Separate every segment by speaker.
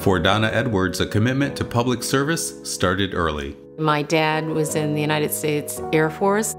Speaker 1: For Donna Edwards, a commitment to public service started early.
Speaker 2: My dad was in the United States Air Force.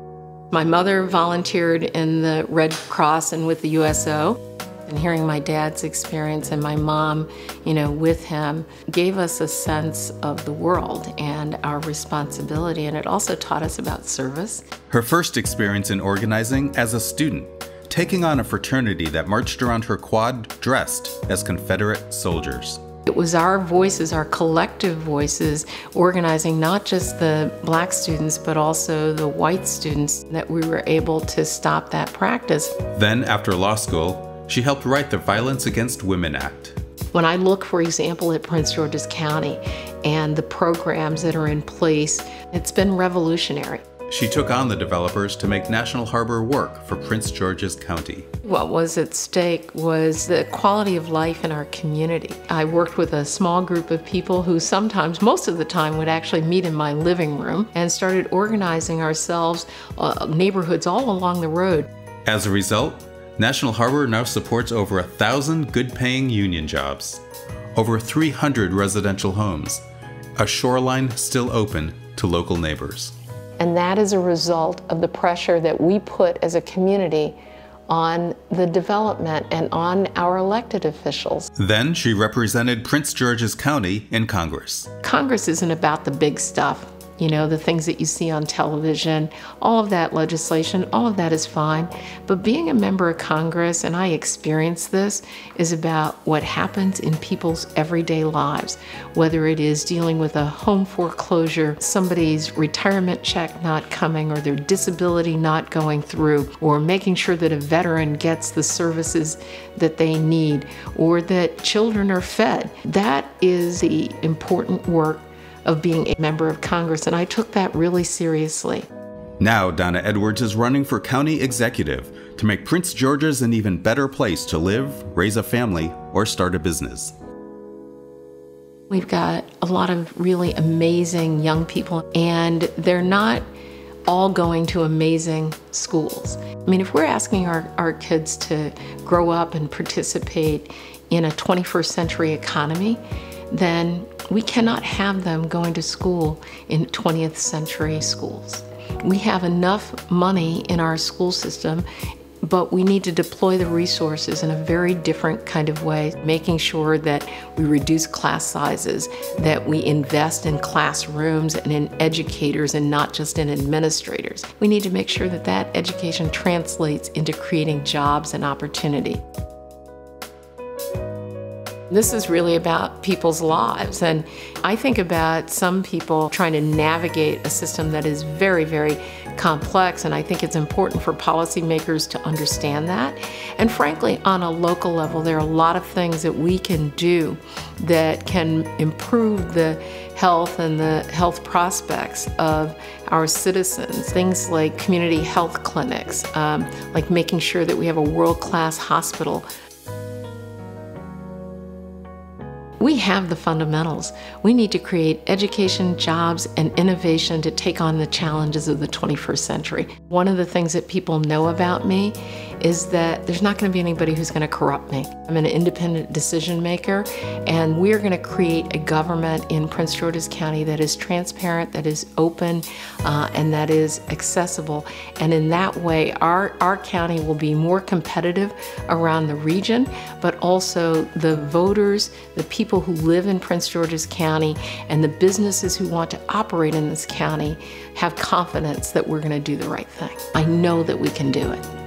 Speaker 2: My mother volunteered in the Red Cross and with the USO. And hearing my dad's experience and my mom, with him, gave us a sense of the world and our responsibility. And it also taught us about service.
Speaker 1: Her first experience in organizing as a student, taking on a fraternity that marched around her quad dressed as Confederate soldiers.
Speaker 2: It was our voices, our collective voices, organizing not just the black students, but also the white students, that we were able to stop that practice.
Speaker 1: Then, after law school, she helped write the Violence Against Women Act.
Speaker 2: When I look, for example, at Prince George's County and the programs that are in place, it's been revolutionary.
Speaker 1: She took on the developers to make National Harbor work for Prince George's County.
Speaker 2: What was at stake was the quality of life in our community. I worked with a small group of people who sometimes, most of the time, would actually meet in my living room and started organizing ourselves, neighborhoods all along the road.
Speaker 1: As a result, National Harbor now supports over 1,000 good-paying union jobs, over 300 residential homes, a shoreline still open to local neighbors.
Speaker 2: And that is a result of the pressure that we put as a community on the development and on our elected officials.
Speaker 1: Then she represented Prince George's County in Congress.
Speaker 2: Congress isn't about the big stuff. The things that you see on television, all of that legislation, all of that is fine. But being a member of Congress, and I experienced this, is about what happens in people's everyday lives. Whether it is dealing with a home foreclosure, somebody's retirement check not coming, or their disability not going through, or making sure that a veteran gets the services that they need, or that children are fed. That is the important work of being a member of Congress, and I took that really seriously.
Speaker 1: Now Donna Edwards is running for county executive to make Prince George's an even better place to live, raise a family, or start a business.
Speaker 2: We've got a lot of really amazing young people, and they're not all going to amazing schools. If we're asking our kids to grow up and participate in a 21st century economy, then we cannot have them going to school in 20th century schools. We have enough money in our school system, but we need to deploy the resources in a very different kind of way, making sure that we reduce class sizes, that we invest in classrooms and in educators and not just in administrators. We need to make sure that that education translates into creating jobs and opportunity. This is really about people's lives, and I think about some people trying to navigate a system that is very, very complex, and I think it's important for policymakers to understand that. And frankly, on a local level, there are a lot of things that we can do that can improve the health and the health prospects of our citizens. Things like community health clinics, like making sure that we have a world-class hospital. We have the fundamentals. We need to create education, jobs, and innovation to take on the challenges of the 21st century. One of the things that people know about me is that there's not going to be anybody who's going to corrupt me. I'm an independent decision maker, and we're going to create a government in Prince George's County that is transparent, that is open, and that is accessible. And in that way, our county will be more competitive around the region, but also the voters, the people who live in Prince George's County, and the businesses who want to operate in this county have confidence that we're going to do the right thing. I know that we can do it.